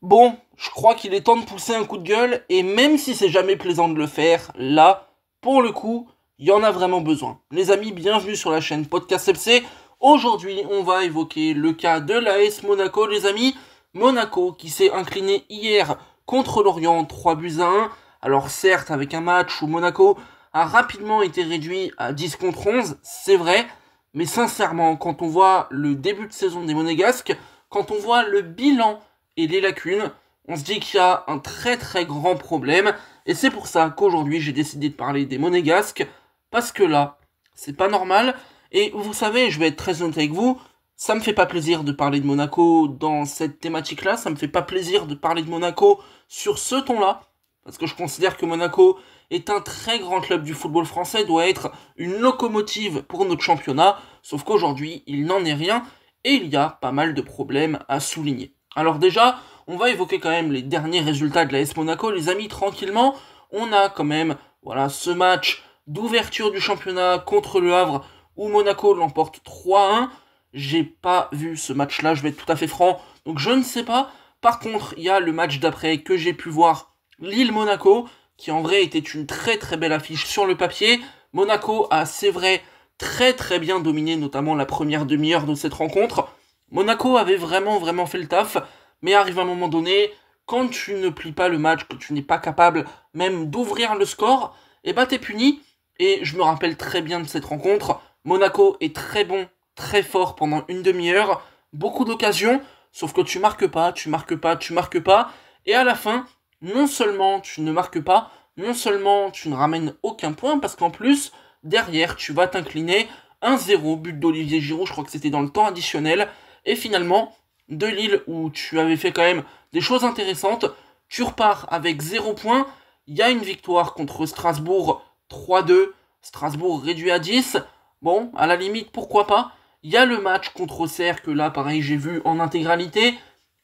Bon, je crois qu'il est temps de pousser un coup de gueule, et même si c'est jamais plaisant de le faire, là, pour le coup, il y en a vraiment besoin. Les amis, bienvenue sur la chaîne Podcast FC. Aujourd'hui, on va évoquer le cas de l'AS Monaco, les amis. Monaco qui s'est incliné hier contre Lorient 3 buts à 1. Alors certes, avec un match où Monaco a rapidement été réduit à 10 contre 11, c'est vrai, mais sincèrement, quand on voit le début de saison des Monégasques, quand on voit le bilan et les lacunes, on se dit qu'il y a un très très grand problème, et c'est pour ça qu'aujourd'hui j'ai décidé de parler des Monégasques, parce que là, c'est pas normal, et vous savez, je vais être très honnête avec vous, ça me fait pas plaisir de parler de Monaco dans cette thématique-là, ça me fait pas plaisir de parler de Monaco sur ce ton-là, parce que je considère que Monaco est un très grand club du football français, doit être une locomotive pour notre championnat, sauf qu'aujourd'hui, il n'en est rien, et il y a pas mal de problèmes à souligner. Alors déjà, on va évoquer quand même les derniers résultats de l'AS Monaco, les amis, tranquillement. On a quand même, voilà, ce match d'ouverture du championnat contre le Havre, où Monaco l'emporte 3-1. J'ai pas vu ce match-là, je vais être tout à fait franc, donc je ne sais pas. Par contre, il y a le match d'après que j'ai pu voir, Lille-Monaco, qui en vrai était une très très belle affiche sur le papier. Monaco a, c'est vrai, très très bien dominé, notamment la première demi-heure de cette rencontre. Monaco avait vraiment fait le taf, mais arrive un moment donné, quand tu ne plies pas le match, que tu n'es pas capable même d'ouvrir le score, et bah t'es puni. Et je me rappelle très bien de cette rencontre. Monaco est très bon, très fort pendant une demi-heure, beaucoup d'occasions, sauf que tu marques pas, tu marques pas, tu marques pas, et à la fin, non seulement tu ne marques pas, non seulement tu ne ramènes aucun point, parce qu'en plus, derrière, tu vas t'incliner 1-0, but d'Olivier Giroud, je crois que c'était dans le temps additionnel, et finalement, de Lille, où tu avais fait quand même des choses intéressantes, tu repars avec 0 points, il y a une victoire contre Strasbourg 3-2, Strasbourg réduit à 10, bon, à la limite, pourquoi pas, il y a le match contre Auxerre, que là, pareil, j'ai vu en intégralité,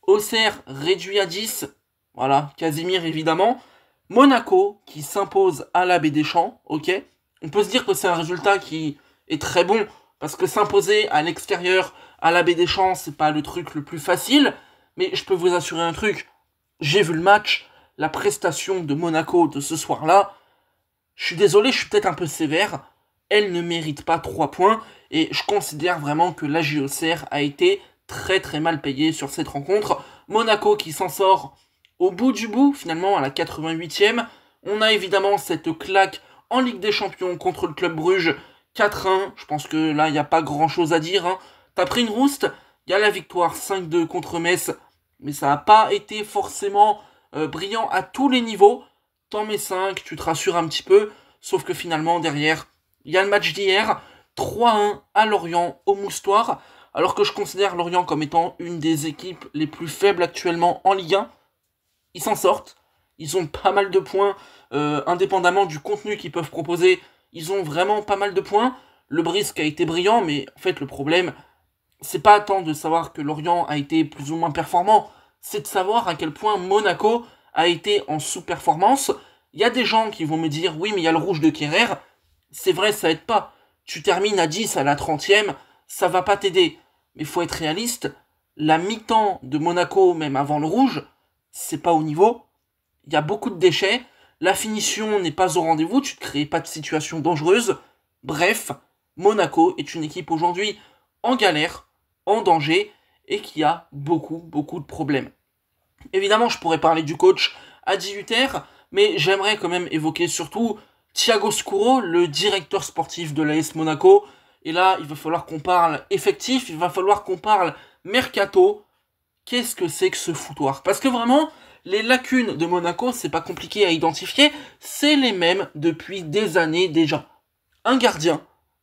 Auxerre réduit à 10, voilà, Casimir évidemment, Monaco qui s'impose à la Baie des Champs, ok, on peut se dire que c'est un résultat qui est très bon, parce que s'imposer à l'extérieur à la Baie des Champs, c'est pas le truc le plus facile, mais je peux vous assurer un truc, j'ai vu le match, la prestation de Monaco de ce soir-là, je suis désolé, je suis peut-être un peu sévère, elle ne mérite pas 3 points, et je considère vraiment que la JOCR a été très très mal payée sur cette rencontre. Monaco qui s'en sort au bout du bout, finalement à la 88e. On a évidemment cette claque en Ligue des Champions contre le Club Bruges, 4-1. Je pense que là, il n'y a pas grand-chose à dire, hein. T'as pris une rouste, il y a la victoire 5-2 contre Metz, mais ça n'a pas été forcément brillant à tous les niveaux. T'en mets 5, tu te rassures un petit peu, sauf que finalement, derrière, il y a le match d'hier, 3-1 à Lorient au Moustoir, alors que je considère Lorient comme étant une des équipes les plus faibles actuellement en Ligue 1. Ils s'en sortent, ils ont pas mal de points, indépendamment du contenu qu'ils peuvent proposer, ils ont vraiment pas mal de points. Le Brisque a été brillant, mais en fait le problème, c'est pas tant de savoir que Lorient a été plus ou moins performant, c'est de savoir à quel point Monaco a été en sous-performance. Il y a des gens qui vont me dire, oui mais il y a le rouge de Kerrer, c'est vrai ça aide pas. Tu termines à 10 à la 30e, ça va pas t'aider. Mais faut être réaliste, la mi-temps de Monaco, même avant le rouge, c'est pas au niveau. Il y a beaucoup de déchets, la finition n'est pas au rendez-vous, tu ne crées pas de situation dangereuse. Bref, Monaco est une équipe aujourd'hui en galère, en danger, et qui a beaucoup de problèmes. Évidemment, je pourrais parler du coach à 18h, mais j'aimerais quand même évoquer surtout Thiago Scuro, le directeur sportif de l'AS Monaco. Et là, il va falloir qu'on parle effectif, il va falloir qu'on parle mercato. Qu'est-ce que c'est que ce foutoir? Parce que vraiment, les lacunes de Monaco, c'est pas compliqué à identifier, c'est les mêmes depuis des années déjà. Un gardien,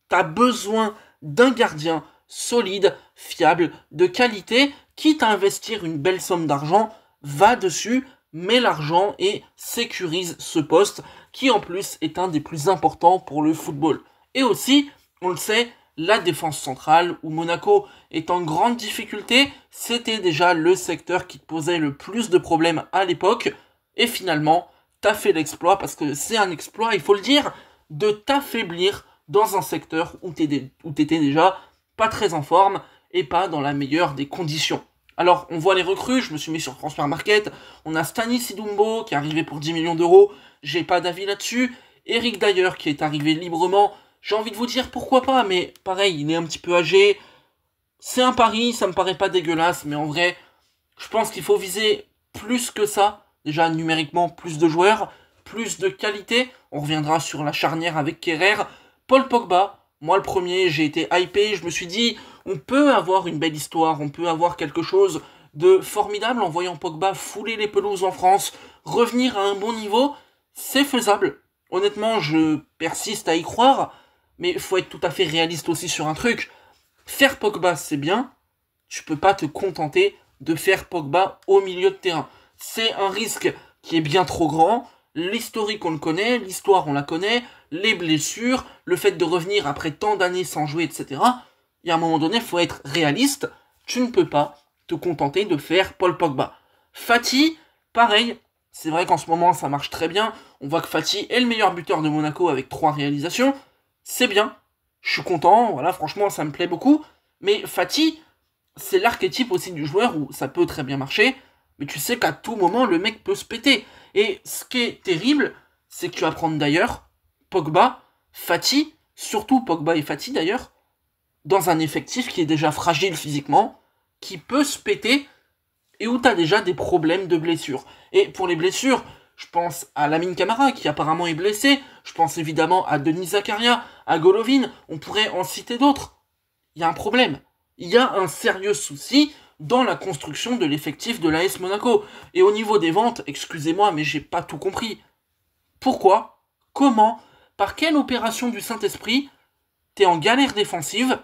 t'as besoin d'un gardien solide, fiable, de qualité, quitte à investir une belle somme d'argent, va dessus, met l'argent et sécurise ce poste, qui en plus est un des plus importants pour le football. Et aussi, on le sait, la défense centrale, où Monaco est en grande difficulté, c'était déjà le secteur qui posait le plus de problèmes à l'époque, et finalement, t'as fait l'exploit, parce que c'est un exploit, il faut le dire, de t'affaiblir dans un secteur où t'étais déjà pas très en forme, et pas dans la meilleure des conditions. Alors, on voit les recrues, je me suis mis sur Transfermarkt, on a Stanis Idumbo qui est arrivé pour 10 millions d'euros, j'ai pas d'avis là-dessus, Eric Dyer qui est arrivé librement, j'ai envie de vous dire pourquoi pas, mais pareil, il est un petit peu âgé, c'est un pari, ça me paraît pas dégueulasse, mais en vrai, je pense qu'il faut viser plus que ça, déjà numériquement, plus de joueurs, plus de qualité, on reviendra sur la charnière avec Kerrer, Paul Pogba, moi le premier, j'ai été hypé, je me suis dit, on peut avoir une belle histoire, on peut avoir quelque chose de formidable en voyant Pogba fouler les pelouses en France, revenir à un bon niveau, c'est faisable. Honnêtement, je persiste à y croire, mais il faut être tout à fait réaliste aussi sur un truc. Faire Pogba, c'est bien, tu peux pas te contenter de faire Pogba au milieu de terrain. C'est un risque qui est bien trop grand, l'historique on le connaît, l'histoire on la connaît, les blessures, le fait de revenir après tant d'années sans jouer, etc. Il y a un moment donné, il faut être réaliste, tu ne peux pas te contenter de faire Paul Pogba. Fati, pareil, c'est vrai qu'en ce moment ça marche très bien, on voit que Fati est le meilleur buteur de Monaco avec 3 réalisations, c'est bien, je suis content, voilà, franchement ça me plaît beaucoup, mais Fati, c'est l'archétype aussi du joueur où ça peut très bien marcher, mais tu sais qu'à tout moment le mec peut se péter. Et ce qui est terrible, c'est que tu vas prendre d'ailleurs Pogba, Fati, surtout Pogba et Fati d'ailleurs, dans un effectif qui est déjà fragile physiquement, qui peut se péter, et où tu as déjà des problèmes de blessures. Et pour les blessures, je pense à Lamine Camara, qui apparemment est blessé, je pense évidemment à Denis Zakaria, à Golovin, on pourrait en citer d'autres. Il y a un problème. Il y a un sérieux souci dans la construction de l'effectif de l'AS Monaco. Et au niveau des ventes, excusez-moi, mais j'ai pas tout compris. Pourquoi? Comment? Par quelle opération du Saint-Esprit t'es en galère défensive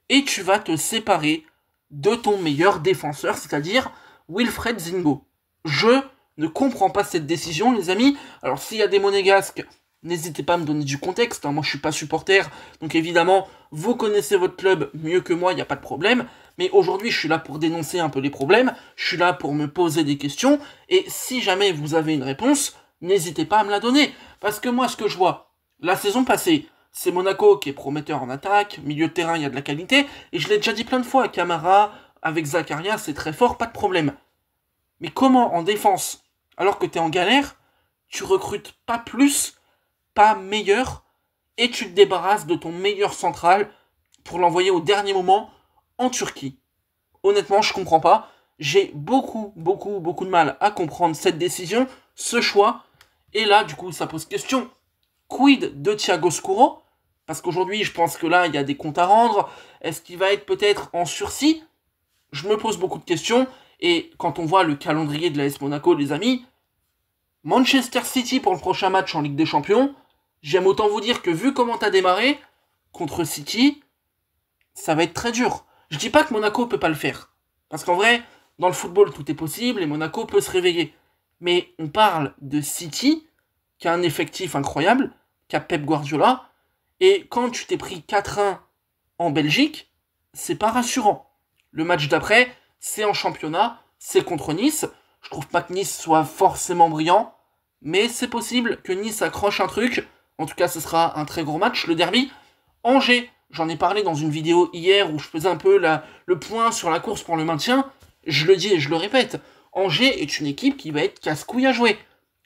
et tu vas te séparer de ton meilleur défenseur, c'est-à-dire Wilfred Zingo? Je ne comprends pas cette décision, les amis. Alors, s'il y a des monégasques, n'hésitez pas à me donner du contexte. Moi, je suis pas supporter, donc évidemment, vous connaissez votre club mieux que moi, il n'y a pas de problème. Mais aujourd'hui, je suis là pour dénoncer un peu les problèmes, je suis là pour me poser des questions, et si jamais vous avez une réponse, n'hésitez pas à me la donner. Parce que moi, ce que je vois, la saison passée, c'est Monaco qui est prometteur en attaque, milieu de terrain, il y a de la qualité, et je l'ai déjà dit plein de fois, Camara, avec Zakaria, c'est très fort, pas de problème. Mais comment, en défense, alors que t'es en galère, tu recrutes pas plus, pas meilleur, et tu te débarrasses de ton meilleur central pour l'envoyer au dernier moment en Turquie? Honnêtement, je comprends pas. J'ai beaucoup de mal à comprendre cette décision, ce choix. Et là, du coup, ça pose question. Quid de Thiago Scuro? Parce qu'aujourd'hui, je pense que là, il y a des comptes à rendre. Est-ce qu'il va être peut-être en sursis? Je me pose beaucoup de questions. Et quand on voit le calendrier de l'AS Monaco, les amis, Manchester City pour le prochain match en Ligue des Champions, j'aime autant vous dire que vu comment t'as démarré, contre City, ça va être très dur. Je dis pas que Monaco peut pas le faire. Parce qu'en vrai, dans le football, tout est possible et Monaco peut se réveiller. Mais on parle de City, qui a un effectif incroyable, qui a Pep Guardiola, et quand tu t'es pris 4-1 en Belgique, c'est pas rassurant. Le match d'après, c'est en championnat, c'est contre Nice. Je trouve pas que Nice soit forcément brillant, mais c'est possible que Nice accroche un truc. En tout cas, ce sera un très gros match, le derby. Angers, j'en ai parlé dans une vidéo hier où je faisais un peu le point sur la course pour le maintien. Je le dis et je le répète, Angers est une équipe qui va être casse-couille à jouer.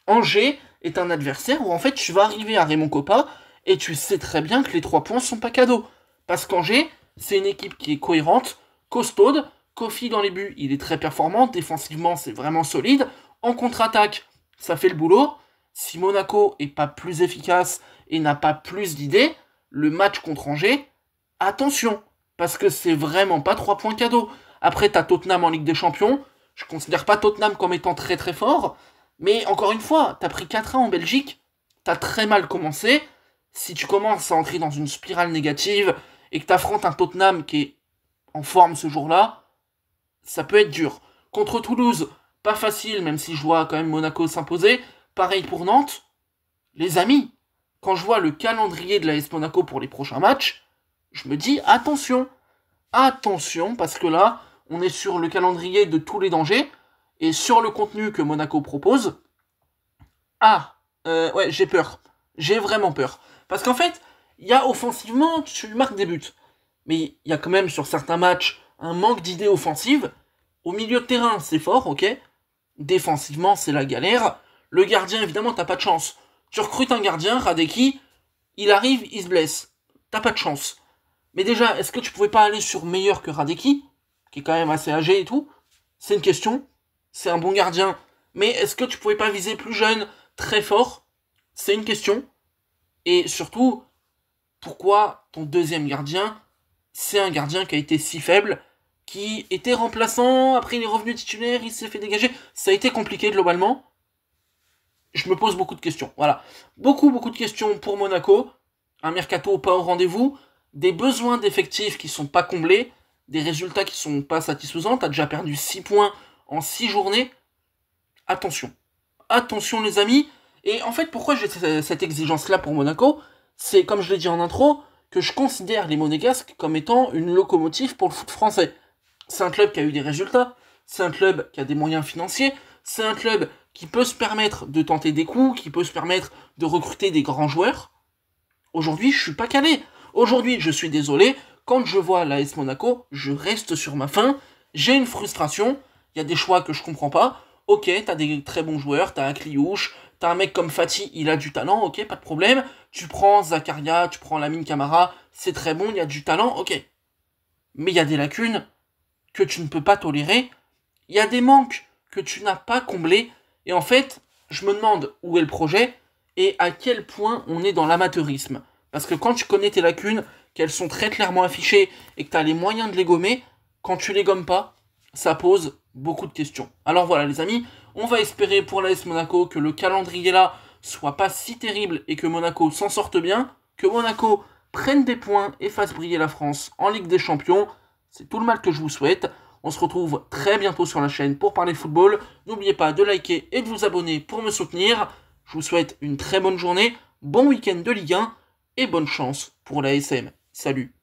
Angers est un adversaire où en fait tu vas arriver à Raymond Kopa et tu sais très bien que les 3 points sont pas cadeaux. Parce qu'Angers, c'est une équipe qui est cohérente, costaude, Kofi dans les buts, il est très performant, défensivement c'est vraiment solide, en contre-attaque, ça fait le boulot. Si Monaco est pas plus efficace et n'a pas plus d'idées, le match contre Angers, attention, parce que c'est vraiment pas 3 points cadeaux. Après, t'as Tottenham en Ligue des Champions, je considère pas Tottenham comme étant très très fort, mais encore une fois, t'as pris 4-1 en Belgique, t'as très mal commencé. Si tu commences à entrer dans une spirale négative et que t'affrontes un Tottenham qui est en forme ce jour-là, ça peut être dur. Contre Toulouse, pas facile, même si je vois quand même Monaco s'imposer. Pareil pour Nantes. Les amis, quand je vois le calendrier de l'AS Monaco pour les prochains matchs, je me dis attention. Attention, parce que là, on est sur le calendrier de tous les dangers, et sur le contenu que Monaco propose, ouais, j'ai peur. J'ai vraiment peur. Parce qu'en fait, il y a offensivement, tu marques des buts. Mais il y a quand même sur certains matchs un manque d'idées offensives. Au milieu de terrain, c'est fort, ok. Défensivement, c'est la galère. Le gardien, évidemment, t'as pas de chance. Tu recrutes un gardien, Radeki, il arrive, il se blesse. T'as pas de chance. Mais déjà, est-ce que tu pouvais pas aller sur meilleur que Radeki, qui est quand même assez âgé et tout? C'est une question. C'est un bon gardien. Mais est-ce que tu pouvais pas viser plus jeune, très fort? C'est une question. Et surtout, pourquoi ton deuxième gardien, c'est un gardien qui a été si faible, qui était remplaçant, après il est revenu titulaire, il s'est fait dégager. Ça a été compliqué globalement. Je me pose beaucoup de questions. Voilà. Beaucoup de questions pour Monaco. Un mercato pas au rendez-vous. Des besoins d'effectifs qui sont pas comblés. Des résultats qui sont pas satisfaisants. T'as déjà perdu 6 points en 6 journées. Attention. Attention les amis. Et en fait, pourquoi j'ai cette exigence-là pour Monaco? C'est, comme je l'ai dit en intro, que je considère les Monégasques comme étant une locomotive pour le foot français. C'est un club qui a eu des résultats. C'est un club qui a des moyens financiers. C'est un club qui peut se permettre de tenter des coups, qui peut se permettre de recruter des grands joueurs. Aujourd'hui, je suis pas calé. Aujourd'hui, je suis désolé, quand je vois l'AS Monaco, je reste sur ma faim, j'ai une frustration, il y a des choix que je comprends pas. Ok, t'as des très bons joueurs, t'as un Kliouche, t'as un mec comme Fati, il a du talent, ok, pas de problème. Tu prends Zakaria, tu prends Lamine Camara, c'est très bon, il y a du talent, ok. Mais il y a des lacunes que tu ne peux pas tolérer, il y a des manques que tu n'as pas comblés, et en fait, je me demande où est le projet, et à quel point on est dans l'amateurisme. Parce que quand tu connais tes lacunes, qu'elles sont très clairement affichées, et que tu as les moyens de les gommer, quand tu les gommes pas, ça pose beaucoup de questions. Alors voilà les amis, on va espérer pour l'AS Monaco que le calendrier là soit pas si terrible, et que Monaco s'en sorte bien, que Monaco prenne des points et fasse briller la France en Ligue des Champions. C'est tout le mal que je vous souhaite. On se retrouve très bientôt sur la chaîne pour parler football. N'oubliez pas de liker et de vous abonner pour me soutenir. Je vous souhaite une très bonne journée, bon week-end de Ligue 1 et bonne chance pour la SM. Salut!